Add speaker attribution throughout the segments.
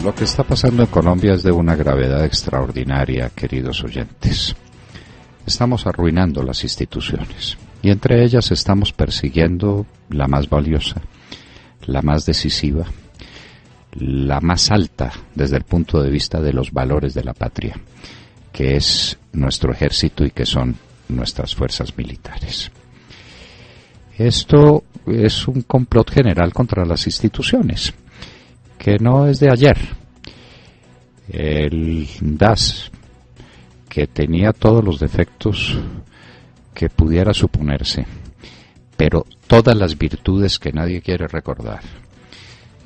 Speaker 1: Lo que está pasando en Colombia es de una gravedad extraordinaria, queridos oyentes. Estamos arruinando las instituciones y entre ellas estamos persiguiendo la más valiosa, la más decisiva, la más alta desde el punto de vista de los valores de la patria, que es nuestro ejército y que son nuestras fuerzas militares. Esto es un complot general contra las instituciones, que no es de ayer. El DAS, que tenía todos los defectos que pudiera suponerse, pero todas las virtudes que nadie quiere recordar,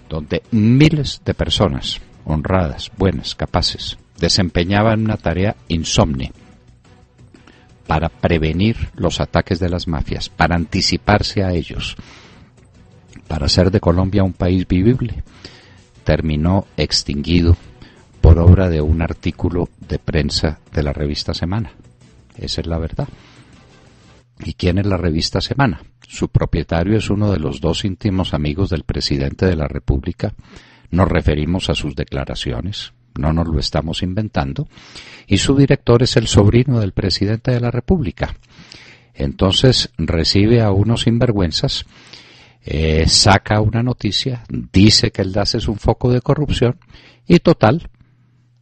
Speaker 1: donde miles de personas honradas, buenas, capaces, desempeñaban una tarea insomne para prevenir los ataques de las mafias, para anticiparse a ellos, para hacer de Colombia un país vivible, terminó extinguido por obra de un artículo de prensa de la revista Semana. Esa es la verdad. ¿Y quién es la revista Semana? Su propietario es uno de los dos íntimos amigos del presidente de la República. Nos referimos a sus declaraciones, no nos lo estamos inventando. Y su director es el sobrino del presidente de la República. Entonces recibe a unos sinvergüenzas, saca una noticia, dice que el DAS es un foco de corrupción y total,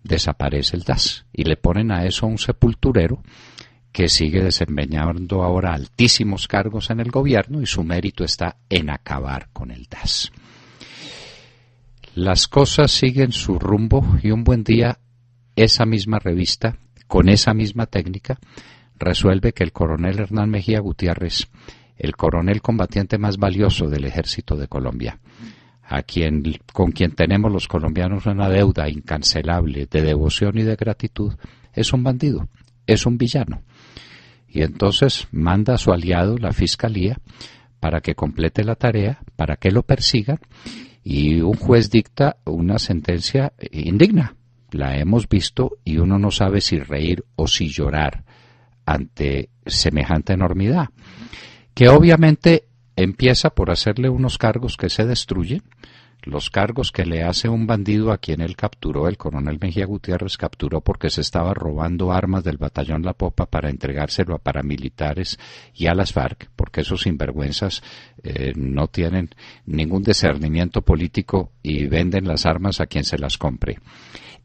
Speaker 1: desaparece el DAS. Y le ponen a eso un sepulturero que sigue desempeñando ahora altísimos cargos en el gobierno y su mérito está en acabar con el DAS. Las cosas siguen su rumbo y un buen día esa misma revista, con esa misma técnica, resuelve que el coronel Hernán Mejía Gutiérrez, el coronel combatiente más valioso del ejército de Colombia, con quien tenemos los colombianos una deuda incancelable de devoción y de gratitud, es un bandido, es un villano. Y entonces manda a su aliado, la Fiscalía, para que complete la tarea, para que lo persigan, y un juez dicta una sentencia indigna. La hemos visto y uno no sabe si reír o si llorar ante semejante enormidad, que obviamente empieza por hacerle unos cargos que se destruyen, los cargos que le hace un bandido a quien él capturó, el coronel Mejía Gutiérrez capturó porque se estaba robando armas del batallón La Popa para entregárselo a paramilitares y a las FARC, porque esos sinvergüenzas no tienen ningún discernimiento político y venden las armas a quien se las compre.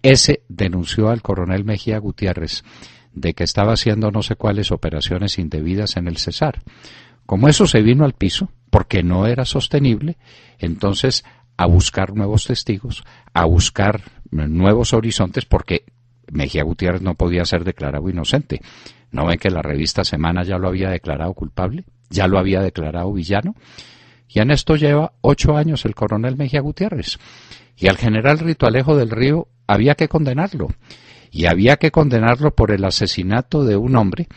Speaker 1: Ese denunció al coronel Mejía Gutiérrez de que estaba haciendo no sé cuáles operaciones indebidas en el Cesar. Como eso se vino al piso, porque no era sostenible, entonces a buscar nuevos testigos, a buscar nuevos horizontes, porque Mejía Gutiérrez no podía ser declarado inocente. ¿No ven que la revista Semana ya lo había declarado culpable? ¿Ya lo había declarado villano? Y en esto lleva 8 años el coronel Mejía Gutiérrez. Y al general Ritualejo del Río había que condenarlo. Y había que condenarlo por el asesinato de un hombre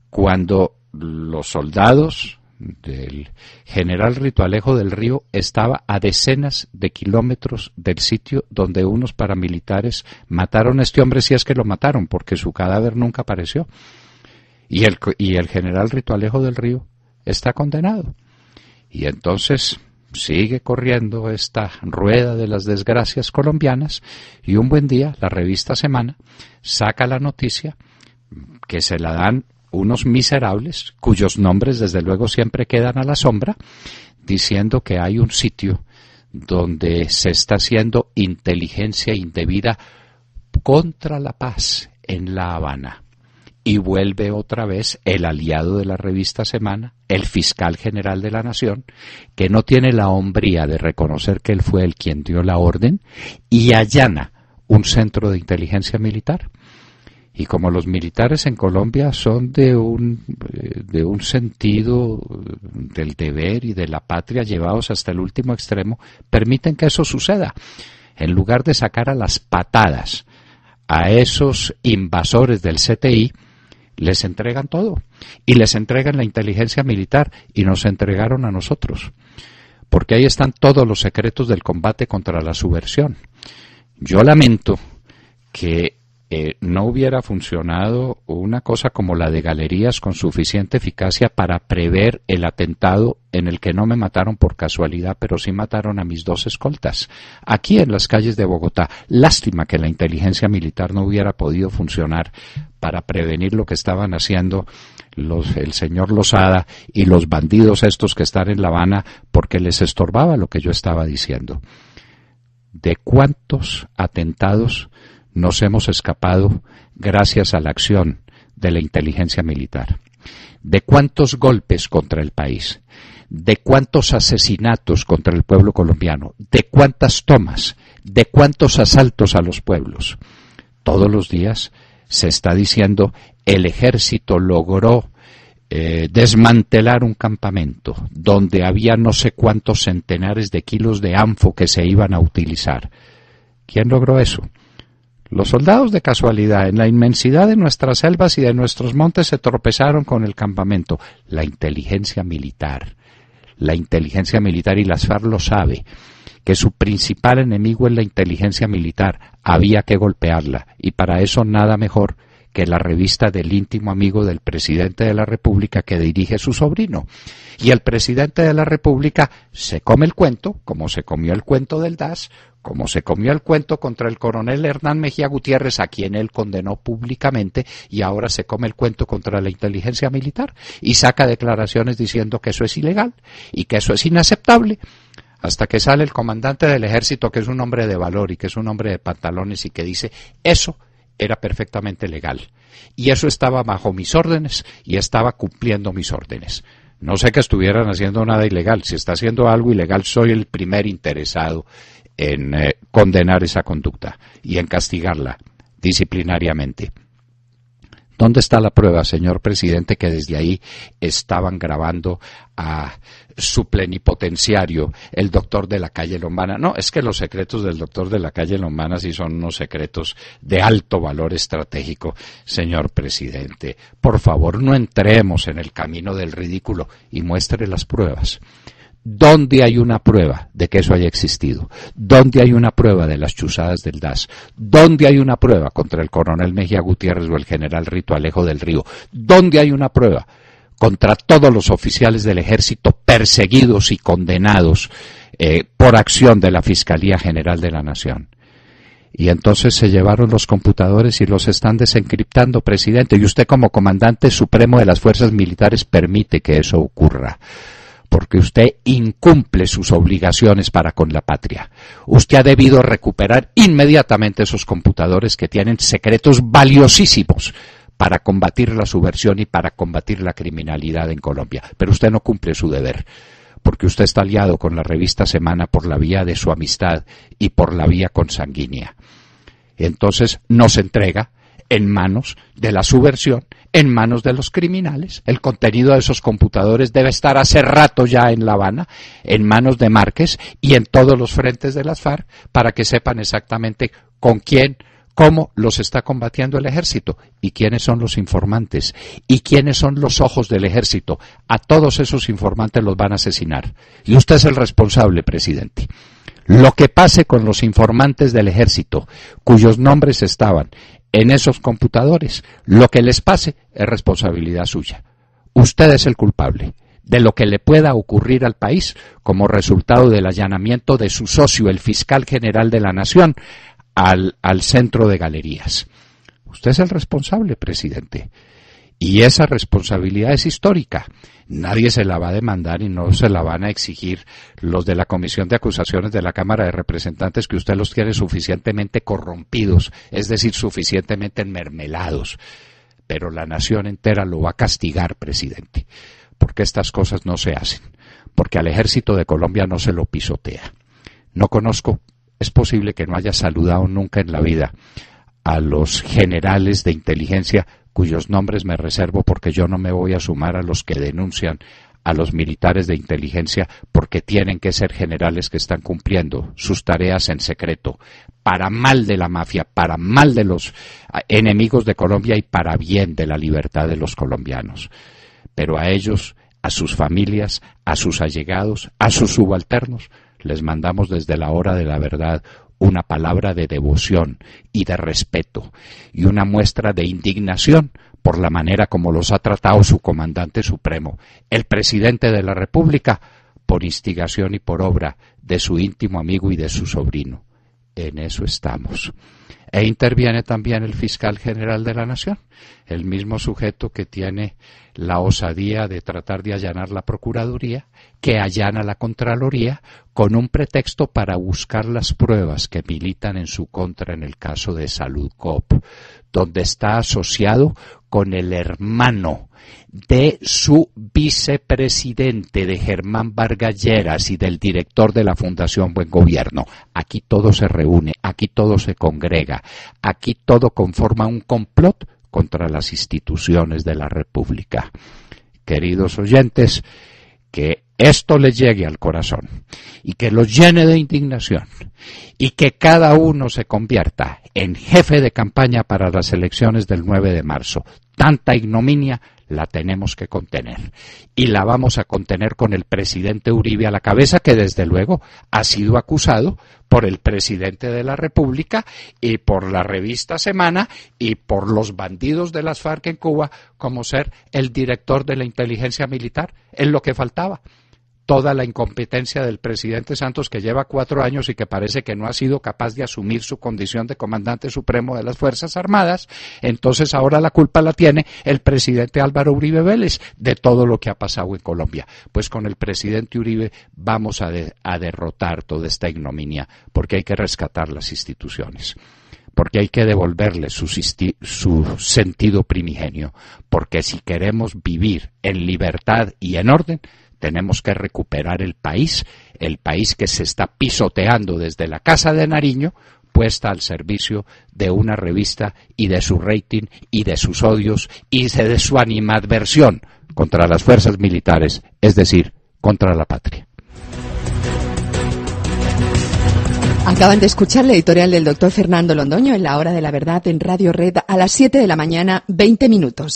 Speaker 1: cuando los soldados del general Ritualejo del Río estaba a decenas de kilómetros del sitio donde unos paramilitares mataron a este hombre, si es que lo mataron, porque su cadáver nunca apareció. Y el general Ritualejo del Río está condenado. Y entonces sigue corriendo esta rueda de las desgracias colombianas y un buen día la revista Semana saca la noticia que se la dan unos miserables cuyos nombres desde luego siempre quedan a la sombra, diciendo que hay un sitio donde se está haciendo inteligencia indebida contra la paz en La Habana. Y vuelve otra vez el aliado de la revista Semana, el fiscal general de la Nación, que no tiene la hombría de reconocer que él fue el quien dio la orden, y allana un centro de inteligencia militar. Y como los militares en Colombia son de un sentido del deber y de la patria llevados hasta el último extremo, permiten que eso suceda. En lugar de sacar a las patadas a esos invasores del CTI, les entregan todo. Y les entregan la inteligencia militar y nos entregaron a nosotros. Porque ahí están todos los secretos del combate contra la subversión. Yo lamento que no hubiera funcionado una cosa como la de Galerías con suficiente eficacia para prever el atentado en el que no me mataron por casualidad, pero sí mataron a mis 2 escoltas, aquí en las calles de Bogotá. Lástima que la inteligencia militar no hubiera podido funcionar para prevenir lo que estaban haciendo el señor Lozada y los bandidos estos que están en La Habana, porque les estorbaba lo que yo estaba diciendo. ¿De cuántos atentados nos hemos escapado gracias a la acción de la inteligencia militar? ¿De cuántos golpes contra el país? ¿De cuántos asesinatos contra el pueblo colombiano? ¿De cuántas tomas? ¿De cuántos asaltos a los pueblos? Todos los días se está diciendo el ejército logró desmantelar un campamento donde había no sé cuántos centenares de kilos de anfo que se iban a utilizar. ¿Quién logró eso? Los soldados de casualidad, en la inmensidad de nuestras selvas y de nuestros montes, se tropezaron con el campamento. La inteligencia militar, y las FARC lo sabe, que su principal enemigo es la inteligencia militar. Había que golpearla, y para eso nada mejor que la revista del íntimo amigo del presidente de la República que dirige su sobrino. Y el presidente de la República se come el cuento, como se comió el cuento del DAS, como se comió el cuento contra el coronel Hernán Mejía Gutiérrez, a quien él condenó públicamente, y ahora se come el cuento contra la inteligencia militar y saca declaraciones diciendo que eso es ilegal y que eso es inaceptable, hasta que sale el comandante del ejército, que es un hombre de valor y que es un hombre de pantalones, y que dice: eso era perfectamente legal y eso estaba bajo mis órdenes y estaba cumpliendo mis órdenes. No sé que estuvieran haciendo nada ilegal. Si está haciendo algo ilegal, soy el primer interesado en condenar esa conducta y en castigarla disciplinariamente. ¿Dónde está la prueba, señor presidente, que desde ahí estaban grabando a su plenipotenciario, el doctor de la calle Lombana? No, es que los secretos del doctor de la calle Lombana sí son unos secretos de alto valor estratégico, señor presidente. Por favor, no entremos en el camino del ridículo y muestre las pruebas. ¿Dónde hay una prueba de que eso haya existido? ¿Dónde hay una prueba de las chuzadas del DAS? ¿Dónde hay una prueba contra el coronel Mejía Gutiérrez o el general Rito Alejo del Río? ¿Dónde hay una prueba contra todos los oficiales del ejército perseguidos y condenados por acción de la Fiscalía General de la Nación? Y entonces se llevaron los computadores y los están desencriptando, presidente, y usted como comandante supremo de las fuerzas militares permite que eso ocurra, porque usted incumple sus obligaciones para con la patria. Usted ha debido recuperar inmediatamente esos computadores que tienen secretos valiosísimos para combatir la subversión y para combatir la criminalidad en Colombia. Pero usted no cumple su deber, porque usted está aliado con la revista Semana por la vía de su amistad y por la vía consanguínea. Entonces nos entrega en manos de la subversión, en manos de los criminales. El contenido de esos computadores debe estar hace rato ya en La Habana, en manos de Márquez y en todos los frentes de las FARC, para que sepan exactamente con quién, cómo los está combatiendo el ejército y quiénes son los informantes y quiénes son los ojos del ejército. A todos esos informantes los van a asesinar y usted es el responsable, presidente. Lo que pase con los informantes del ejército, cuyos nombres estaban en esos computadores, lo que les pase es responsabilidad suya. Usted es el culpable de lo que le pueda ocurrir al país como resultado del allanamiento de su socio, el fiscal general de la Nación, al centro de Galerías. Usted es el responsable, presidente. Y esa responsabilidad es histórica. Nadie se la va a demandar y no se la van a exigir los de la Comisión de Acusaciones de la Cámara de Representantes, que usted los tiene suficientemente corrompidos, es decir, suficientemente enmermelados. Pero la nación entera lo va a castigar, presidente, porque estas cosas no se hacen, porque al ejército de Colombia no se lo pisotea. No conozco, es posible que no haya saludado nunca en la vida a los generales de inteligencia cuyos nombres me reservo, porque yo no me voy a sumar a los que denuncian a los militares de inteligencia, porque tienen que ser generales que están cumpliendo sus tareas en secreto, para mal de la mafia, para mal de los enemigos de Colombia y para bien de la libertad de los colombianos. Pero a ellos, a sus familias, a sus allegados, a sus subalternos, les mandamos desde la hora de la verdad una palabra de devoción y de respeto y una muestra de indignación por la manera como los ha tratado su comandante supremo, el presidente de la República, por instigación y por obra de su íntimo amigo y de su sobrino. En eso estamos. E interviene también el fiscal general de la Nación, el mismo sujeto que tiene la osadía de tratar de allanar la Procuraduría, que allana la Contraloría con un pretexto para buscar las pruebas que militan en su contra en el caso de Saludcop, donde está asociado con el hermano de su vicepresidente, de Germán Vargas Lleras, y del director de la Fundación Buen Gobierno. Aquí todo se reúne, aquí todo se congrega, aquí todo conforma un complot contra las instituciones de la República. Queridos oyentes, que esto les llegue al corazón y que los llene de indignación y que cada uno se convierta en jefe de campaña para las elecciones del 9 de marzo. Tanta ignominia la tenemos que contener y la vamos a contener con el presidente Uribe a la cabeza, que desde luego ha sido acusado por el presidente de la República y por la revista Semana y por los bandidos de las FARC en Cuba como ser el director de la inteligencia militar. Es lo que faltaba. Toda la incompetencia del presidente Santos, que lleva 4 años y que parece que no ha sido capaz de asumir su condición de comandante supremo de las Fuerzas Armadas, entonces ahora la culpa la tiene el presidente Álvaro Uribe Vélez de todo lo que ha pasado en Colombia. Pues con el presidente Uribe vamos a derrotar toda esta ignominia, porque hay que rescatar las instituciones, porque hay que devolverle su sentido primigenio, porque si queremos vivir en libertad y en orden, tenemos que recuperar el país que se está pisoteando desde la Casa de Nariño, puesta al servicio de una revista y de su rating y de sus odios y de su animadversión contra las fuerzas militares, es decir, contra la patria.
Speaker 2: Acaban de escuchar la editorial del doctor Fernando Londoño en La Hora de la Verdad en Radio Red a las 7 de la mañana, 20 minutos.